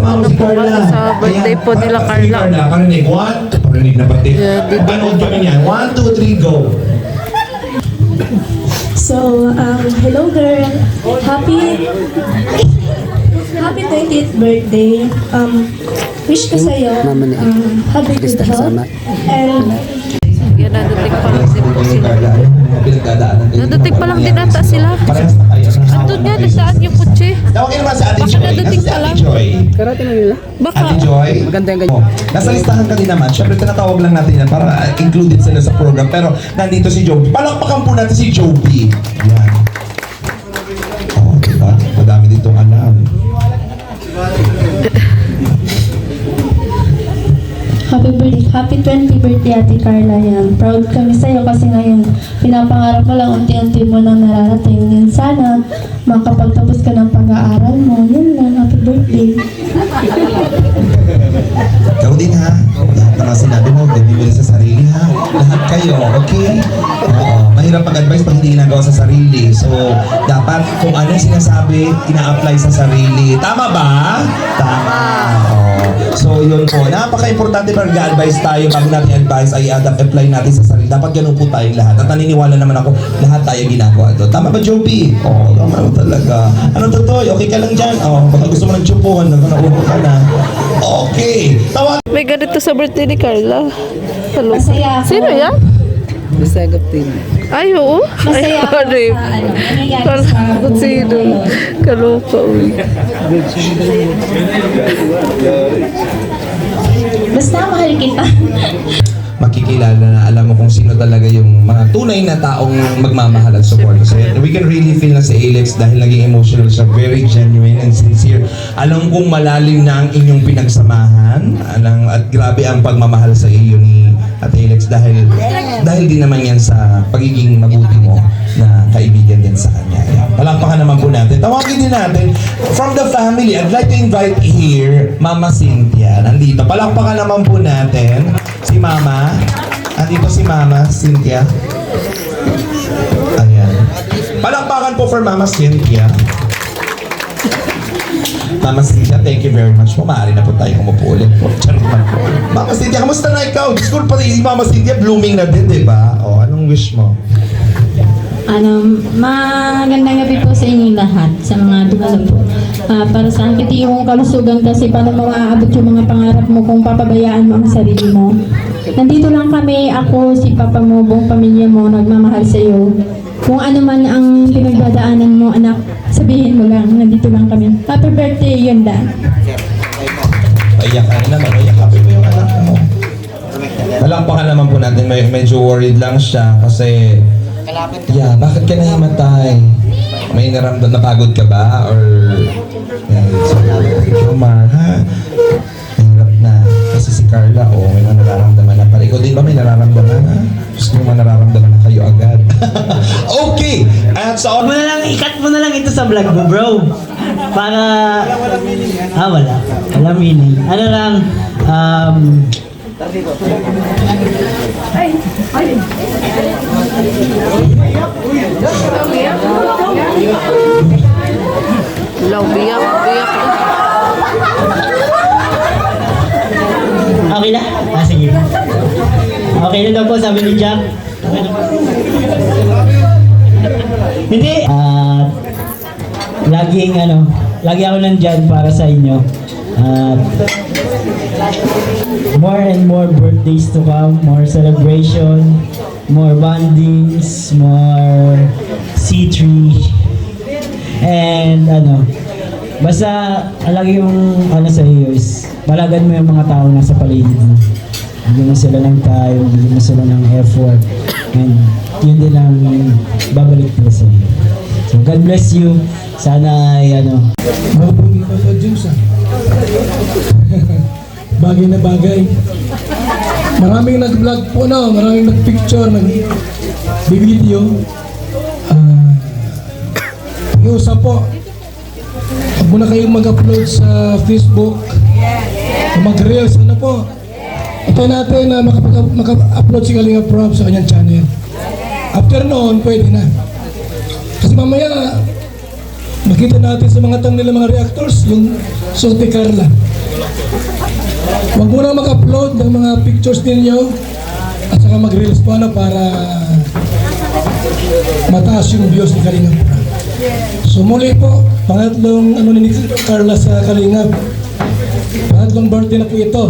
Ano si po ba Carla. sa birthday po Ayan, nila para si Carla? Parinig, one. Parinig na pati. Yeah, dito. Panood kami niyan. 1, 2, 3, go. So, hello girl. Happy 20th birthday. Wish ko sa'yo happy good health. And Yan, nadating pa lang din po sila. Nadating pa lang din ata sila. Parehas na kayo. Andun nga, nagdaan yung kutsi. Tawagin naman si Ate Baka Joy. nadating Nasaan si pa lang. Ate Joy? Karate na nila. Baka, Ate Joy? Maganda yung Oh, nasa listahan ka din naman. Siyempre, tinatawag lang natin yan para included sila sa program. Pero nandito si Joby. Palakpakan po natin si Joby. Yan. Oh, diba? Madami ditong alam. happy 20th birthday Ate Carla yan. Proud kami sa'yo kasi ngayon pinapangarap mo lang unti-unti mo nang nararating. Yan sana makapagtapos ka ng pag-aaral mo. Yan lang, happy birthday. Ikaw din ha. Lahat na mga sinabi mo, bibili sa sarili ha. Lahat kayo, okay? Oo. Mahirap pag-advise pag hindi ginagawa sa sarili. So, dapat kung ano yung sinasabi, ina-apply sa sarili. Tama ba? Tama. Oo. So, yun po. Napaka-importante pag nag-advise tayo, bago natin advice, ay apply natin sa sarili. Dapat ganun po tayong lahat. At naniniwala naman ako, lahat tayo ginagawa doon. Tama ba, Joby? Oo, tama naman talaga. Anong totoo? Okay ka lang dyan? Oo, baka gusto mo ng tsupuhan, naupo ka na. Okay. Tawag. may ganito sa birthday ni Carla. Hello. Masaya ako. Sino yan? Bisagap team. Ay, oo. Masaya ako Ay, sa nangyayari Kala sa ko sino. Kaloka, uy. Basta mahal kita. Makikilala na alam mo kung sino talaga yung mga tunay na taong magmamahal at support. So we can really feel na si Alex dahil naging emotional siya, very genuine and sincere. Alam kong malalim na ang inyong pinagsamahan at grabe ang pagmamahal sa iyo ni Ate Alex dahil din naman yan sa pagiging mabuti mo na kaibigan din sa kanya. Ayan. Palakpakan naman po natin. Tawagin din natin from the family. I'd like to invite here Mama Cynthia. Nandito. Palakpakan naman po natin si Mama. Andito si Mama Cynthia. Ayan. Palakpakan po for Mama Cynthia. Mama Cynthia, thank you very much po. Maaari na po tayo umupo ulit po. Charot man po. Mama Cynthia, kamusta na ikaw? Diyos ko, pati si Mama Cynthia blooming na din, di ba? O, anong wish mo? Magandang gabi po sa inyong lahat, sa mga dumalo po. Para sa akin, yung kalusugan kasi paano mo maaabot yung mga pangarap mo kung papabayaan mo ang sarili mo. Nandito lang kami, ako, si Papa mo, buong pamilya mo, nagmamahal sa iyo. Kung ano man ang pinagdadaanan mo, anak, sabihin mo lang, nandito lang kami. Happy birthday, yun lang. Paiyak ka na naman, paiyak mo yung anak mo. Palakpakan naman po natin, medyo worried lang siya kasi bakit ka nahimatay? May naramdaman, napagod ka ba? Or Jomar, ha? Mahirap na. Kasi si Carla, may nararamdaman na. Para ikaw din ba may nararamdaman, ha? Gusto mo nararamdaman na kayo agad. Okay! At sa Ikat mo na lang ito sa vlog mo, bro. Para... wala. Wala meaning. Ano lang, Law, biyak na. okay na? Sige. Okay na daw po, sabi ni Jack. Okay na po. Hindi. Lagi ako nandyan para sa inyo. More and more birthdays to come, more celebration, more bondings, more C3. And basta lagi yung sa iyo is balagan mo yung mga tao na sa paligid mo. Bigyan mo sila ng time, bigyan mo sila ng effort, and yun din ang babalik ko sa iyo. So God bless you. Sana ay Mabuti ka sa Diyos bagay na bagay. Maraming nag-vlog po maraming nag-picture, nag-video. Iusap po. Huwag muna kayong mag-upload sa Facebook. Mag-reels, po. Ito natin na maka-upload si Kalinga Prab sa kanyang channel. After noon, pwede na. Kasi mamaya, makita natin sa mga thumbnail ng mga reactors, yung suot ni Carla. Huwag muna mag-upload ng mga pictures ninyo at saka mag-reels po para mataas yung views ni Kalingap. So muli po, pangatlong ni Carla sa Kalingap. Pangatlong birthday na po ito.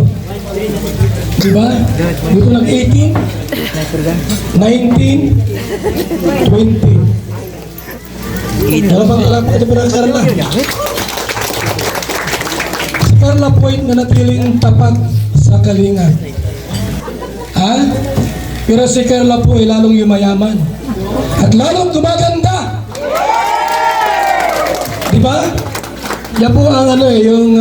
Diba? Dito lang 18, 19, 20. Alam po ito po ng Carla. Si Carla po ay nanatiling tapat sa Kalingap. Ha? Pero si Carla po ay lalong yumayaman. At lalong gumaganda. Diba? Yan po ang yung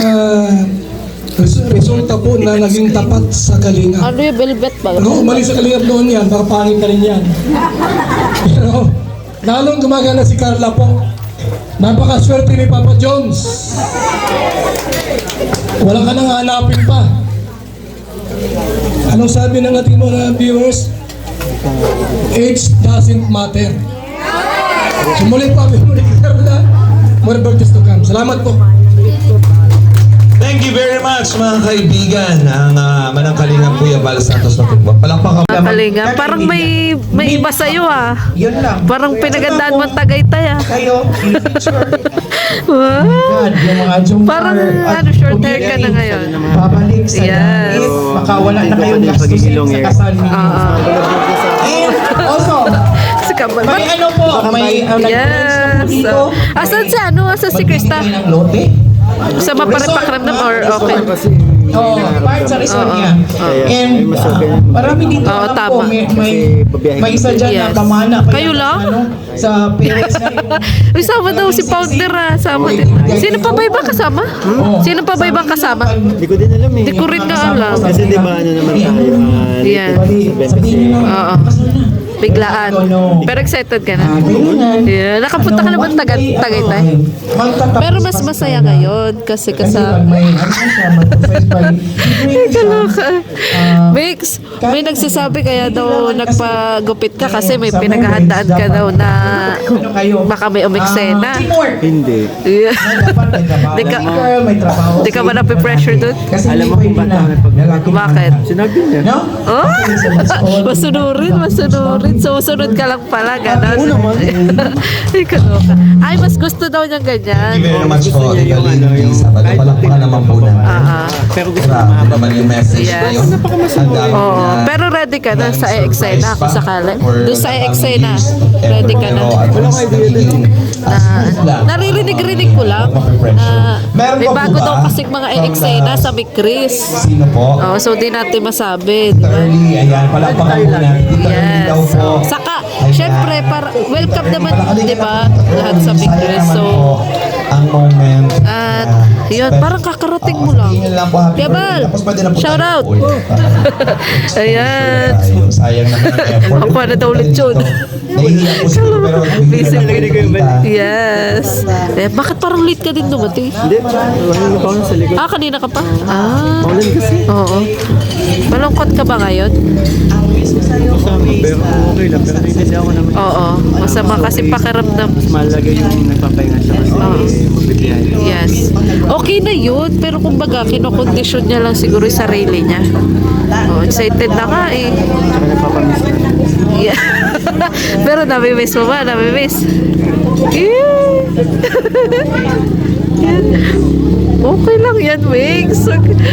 resulta po na naging tapat sa Kalingap. Ano yung velvet ba? Kung umalis sa Kalingap noon yan, baka pangit na rin yan. Pero lalong gumagana si Carla po. Napakaswerte ni Papa Jones. Wala ka nang hanapin pa. Anong sabi ng ating mga viewers? Age doesn't matter. Sumulit pa kami muli kay Carla. More birthdays to come. Salamat po. Thank you very much mga kaibigan ang Manang Kalingap Kuya Val Santos na po. Palakpakan Kalinga, parang may iba sa'yo ah. Yun lang. Parang pinagandaan mo ang Tagaytay ah. Kayo, in future, Wow. God, yung mga jumper Parang at short hair ka na ngayon. babalik sa Yes. langit, makawala na kayong gastusin sa kasal ninyo. And also, Si Kabal. may ano po, may nag-friends na po Yes. dito. Asan si ano? Asan si Krista? Magbibigay ng lote. Sa mapakiramdam or okay? Oh, part sa resort niya. And marami dito Oo, alam ko, tama. may isa dyan Yes. na pamana. pa Kayo yan, lang? ano, sa parents na yung Uy, sama daw si Pounder ah. Sama din. Sino pa ba ibang kasama? Sino pa ba ibang kasama? Hindi ko din alam eh. Hindi ko rin nga alam. Kasi di ba ano naman tayo? Yeah. sabihin nyo Oo. Biglaan. Pero excited ka na. Yeah. Nakapunta ka naman Tagaytay. Pero mas masaya ngayon kasi kasama. Kaloka. Mix, may nagsasabi kaya daw nagpagupit ka kasi may pinaghahandaan ka daw na baka may umiksena. Hindi. Yeah. Di ka, may trabaho. di ka ba napipressure dun? Kasi Alam mo kung ba't ako nagpag- Bakit? Sinabi niya. No? Oh? Masunurin. So, sunod ka lang pala, gano'n. Ay, kaloka. Ay, mas gusto daw niyang Thank ganyan. you very much po. Galing sa palakpakan naman po namin. Pero gusto Grabe naman yung message na Yes. yun. Ang dami Oo. na- Pero ready ka na sa eksena kung sakali. For Doon sa the coming eksena, years. ready ka na. Pero at least nagiging smooth lang. Naririnig-rinig ko lang na Meron may pa po bago ba? daw kasing mga eksena sa Big Chris. Sino po? Oh, so di natin masabi, di ba? Early, ayan, palakpakan po natin. Tita Early Yes. daw po. Saka, Ayan. syempre, para welcome naman, di ba? Lahat sa Big Sayang Chris. naman So, po ang moment. at yun, parang kakarating mo lang. Yun lang po, happy Kuya Bal, birthday. Tapos pwede na po shout tayo out. ulit. Ayan. Tayo. Sayang naman ang effort. Ako na daw ulit yun. Nahihiya po siguro pero Busy bigyan lang na po kita. Yes. Eh, bakit parang late ka din dumating? Hindi, wala pa ako sa likod. Ah, kanina ka pa? Ah. Paulan kasi. Oo. Malungkot ka ba ngayon? Pero okay lang. Pero hindi ako naman. Oo. Masama kasi pakiramdam. Mas malaga yung nagpapahinga siya kasi magbibiyahe. Yes. Okay na yun, pero kumbaga, kinokondisyon niya lang siguro yung sarili niya. Oh, excited na nga eh. Tsaka nagpapamiss na. Yeah. Pero nami-miss mo ba? Nami-miss? Yeah. Okay lang yan, Wings.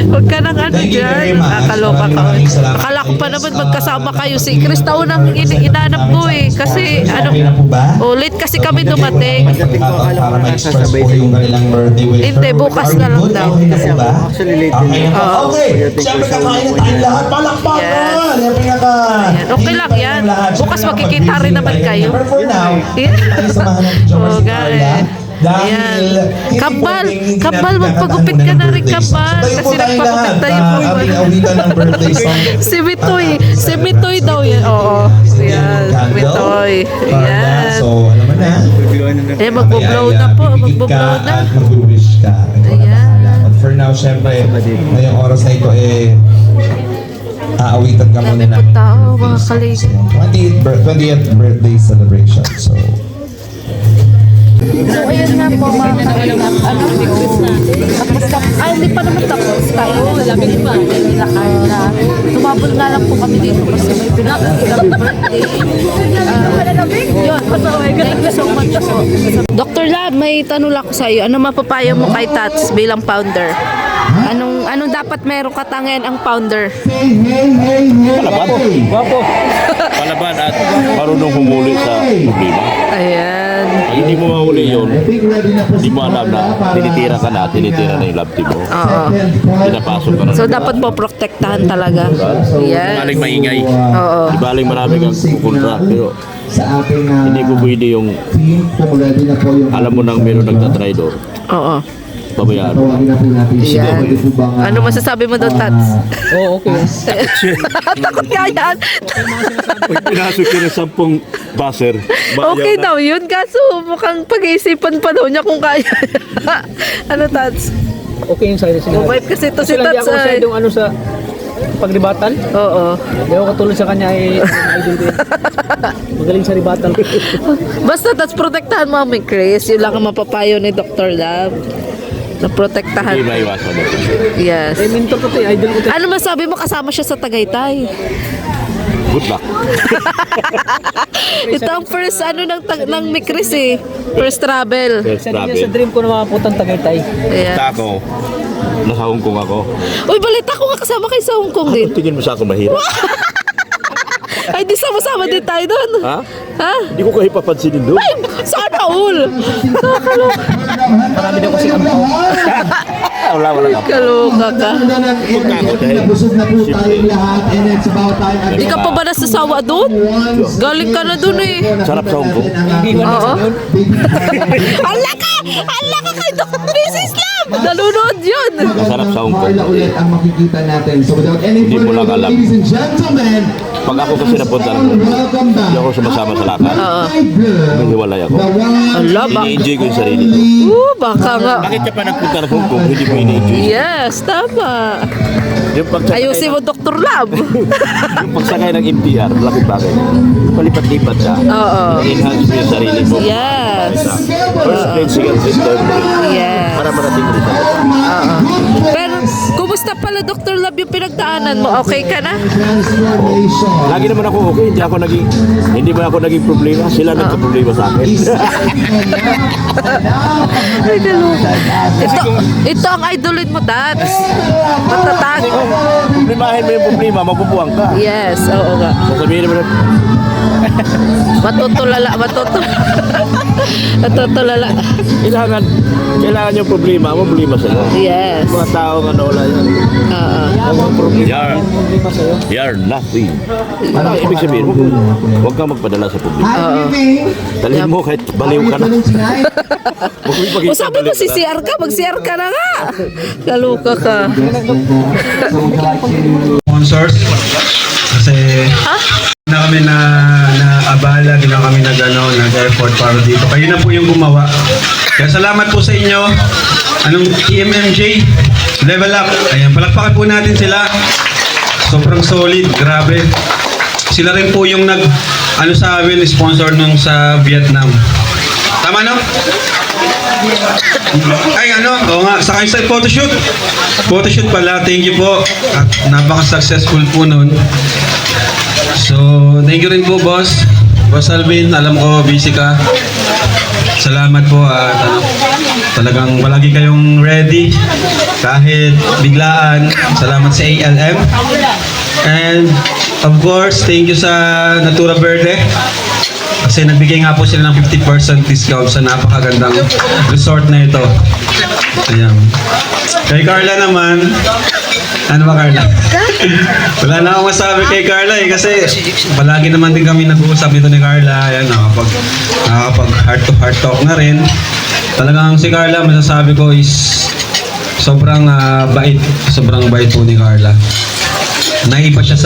Huwag ka nang ano Thank you very dyan. much. Nakaloka ka. Maraming salamat. Akala ko pa naman magkasama kayo. Si Chris taon ang inanap ko eh. Kasi ano, Okay na po ba? oh, late kasi kami dumating. Para ma-express po yung kanilang birthday wish. Hindi, bukas na lang daw. Okay na po ba? Actually, late Okay na po. Oo. Okay. Siyempre kakain na tayong lahat. Palakpakan! Yes. Siyempre nga ka. Ayan. Okay lang yan. Bukas makikita rin naman kayo. But for now, Yeah. tayo samahan natin Jomar Oo, si nga Carla. eh. Dahil Ayan. hindi Kambal, pwedeng hindi Kambal, natin magpagupit kakatahan ka na muna ng rin, birthday song. Kambal. So tayo Kasi po tayong nagpagupit lahat. tayo po. Awitan ng birthday song. Si Mitoy. Si Mitoy daw yan. Oo. Yan. Mitoy. Yan. So, alam mo na. Eh, magbo-blow na po. Bibigit ka Magbo-blow na. at mag-wish ka. Ikaw na Ayan. bahala. But for now, syempre, ngayong oras na ito aawitan ka muna Dami po namin. tao, mga kalig. 20th birthday celebration. So, So, ayun nga po mga kalingap. Ano? Tapos, ay, hindi pa naman tapos. Lamig pa. Tumabol nga lang po kami dito kasi may pinakailang birthday. Yun, thank you so much po. Dr. Lab, may tanong lang ko sa iyo. Ano mapapayo mo kay Tats bilang founder? Anong dapat meron katangian ang founder? Palaban at marunong humuli sa problema. Ayan. Pag hindi mo mahuli yun, hindi mo alam na tinitira ka na, tinitira na yung love team mo. Oo. Pinapasok ka na. So dapat po protektahan talaga. Yes. Baling maingay. Oo. Di baling marami kang kukontra. Pero Sa ating hindi ko pwede yung team, kung ready na po yung alam mo nang meron nagtatry doon. Oo. Pabayaan. tawagin na po natin siya. Yan. Pwede po bang, Ano masasabi mo doon, Tats? Oo, okay. Takot nga yan. Pag pinasok ka ng 10 buzzer, Okay daw yun, kaso mukhang pag-iisipan pa daw niya kung kaya. Ano, Tats? Okay yung sa'yo sinabi. Mabait kasi ito si Kasi lang di Tats. ako masyadong ano sa pagribatan. Oo. Hindi ako katulad sa kanya ay idol ko yun. Magaling sa ribatan. Basta, Tats, protektahan mo kami, Chris. Yun lang ang mapapayo ni Dr. Lab. Na protektahan. hindi maiwasan natin. Yes. Eh, mentor ko to, idol ko to. Ano masabi mo kasama siya sa Tagaytay? Good luck. Ito ang first ng Mikris eh. First travel. First Isa din yan sa travel. dream ko na maputang Tagaytay. Ayan. Ako, nasa Hong Kong ako. Uy, balita ko nga kasama kayo sa Hong Kong din. Tingin mo sa ako mahirap? Ay, di sama-sama din tayo doon. Ha? Ha? Hindi ko kayo papansinin doon. Ay, sana all. Marami daw kasi ang Wala ka. Kaloka ka. Busog na po tayong lahat and it's about time. Di ka pa ba nasasawa doon? Galing ka na doon eh. Sarap sa Hong Kong. Oo. Hala ka kay Dr. Mrs. Lam. Nalunod yun. Masarap sa Hong Kong. Carla ulit ang makikita natin. So without any Hindi mo further lang ado, alam. ladies and gentlemen, Pag ako kasi napunta ng Hong Kong, welcome back. hindi ako sumasama sa lakad. Naghiwalay ako. The one Hala ba? Ini-enjoy ko yung sarili ko. Baka nga. Bakit ka pa nagpunta ng Hong Kong, hindi mo ini-enjoy? Yes, tama. Yung pagsakay, Ayusin mo, Dr. Lab. yung pagsakay ng MTR, laking bagay. Palipat-lipat siya. Oo. Enhance mo yung sarili mo. Yes. First grade, second grade, third grade. Yes. Para marating rin sa Pero, kumusta pala, Dr. Lab, yung pinagdaanan mo? Okay ka na? transformation. Lagi naman ako okay, hindi ba ako naging problema, sila nagka-problema sa akin. Ay, kaloka. Ito ang idolin mo, Tats. Matatag. Problemahin mo yung problema, mapupuwang ka. Yes, oo nga. Sasabihin naman, Matutulala. Matutulala. kailangan yung problema sila. Yes. Mga taong wala yan. Oo. You're nothing. Ano ibig sabihin? Huwag kang magpadala sa problema. Dalhin mo kahit baliw ka na. Huwag mo ipagkita Sabi mo, si CR ka, mag-CR ka na nga. Kaluka ka. Sponsors kasi na kami na abala, di na kami nag-effort para dito. Kayo na po yung gumawa. Kaya salamat po sa inyo. Anong TMMJ? Level up. Ayan, palakpakan po natin sila. Sobrang solid, grabe. Sila rin po yung sa amin, sponsor nung sa Vietnam. Tama no? Ay oo nga, sa kayo sa photoshoot. Photoshoot pala, thank you po. At napaka-successful po nun. So, thank you rin po, boss. Boss Alvin, alam ko busy ka. Salamat po at talagang palagi kayong ready kahit biglaan. Salamat sa ALM. And of course, thank you sa Natura Verde. Kasi nagbigay nga po sila ng 50% discount sa napakagandang resort na ito. Ayan. Kay Carla naman, ano ba Carla? Wala na akong masabi kay Carla kasi palagi naman din kami nag-uusap nito ni Carla. Ayan, nakakapag heart-to-heart talk na rin. Talagang si Carla, masasabi ko is sobrang bait. Sobrang bait po ni Carla. Naiba siya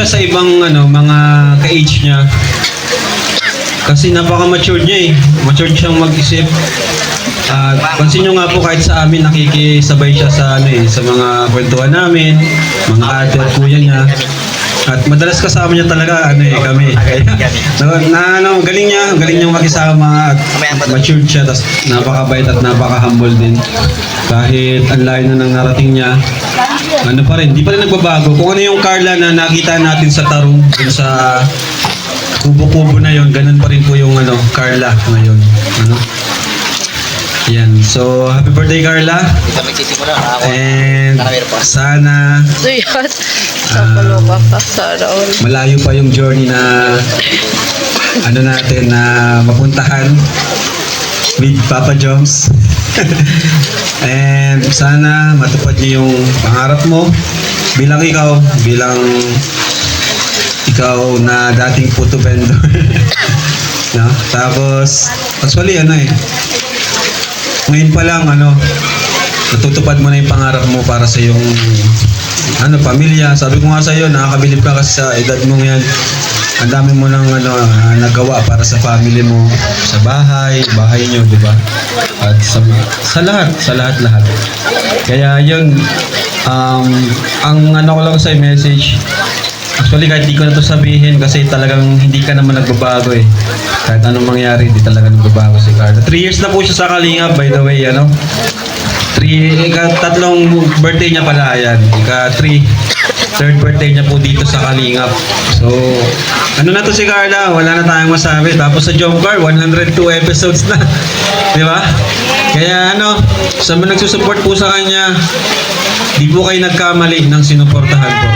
sa ibang mga ka-age niya. Kasi napaka-mature niya eh. Mature siyang mag-isip. Pansin nyo nga po kahit sa amin nakikisabay siya sa sa mga kwentuhan namin, mga ate at kuya niya. At madalas kasama niya talaga kami. Galing niya makisama at matured siya, tapos napakabait at napaka-humble din. Kahit ang layo na nang narating niya, pa rin, di pa rin nagbabago. Kung ano yung Carla na nakita natin sa Tarong, dun sa kubo-kubo na yon, ganun pa rin po yung Carla ngayon. Yan. So, happy birthday, Carla. And sana malayo pa yung journey na natin na mapuntahan with Papa Joms. And sana matupad niyo yung pangarap mo bilang ikaw na dating photo vendor. No? Tapos actually ngayon pa lang natutupad mo na yung pangarap mo para sa yung pamilya. Sabi ko nga sa iyo, nakakabilib ka kasi sa edad mong yan. Ang dami mo nang nagawa para sa family mo, sa bahay niyo, di ba? At sa lahat. Kaya yun, ang ko lang sa message, actually kahit di ko na to sabihin kasi talagang hindi ka naman nagbabago eh. Kahit anong mangyari, di talaga nagbabago si Carla. 3 years na po siya sa Kalingap, by the way, tatlong birthday niya pala, ayan. Third birthday niya po dito sa Kalingap. So, na to si Carla, wala na tayong masabi. Tapos sa Jomcar, 102 episodes na. Di ba? Kaya sa mga nagsusupport po sa kanya, di po kayo nagkamali ng sinuportahan po.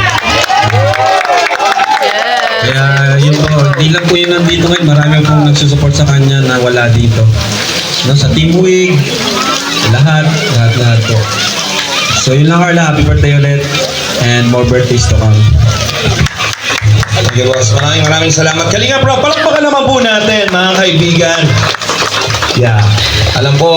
Kaya yun po, di lang po yun nandito ngayon. Marami pong nagsusupport sa kanya na wala dito. Sa Team Wig, lahat po. So yun lang, Carla, happy birthday ulit and more birthdays to come. Okay, boss. Maraming salamat. Kalinga, bro, palakpakan naman po natin, mga kaibigan. Yeah. Alam ko,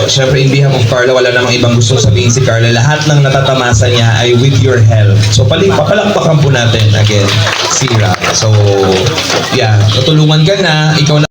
syempre in behalf of Carla, wala namang ibang gusto sabihin si Carla. Lahat ng natatamasa niya ay with your help. So, papalakpakan po natin again si Rob. So, yeah, tutulungan ka na. Ikaw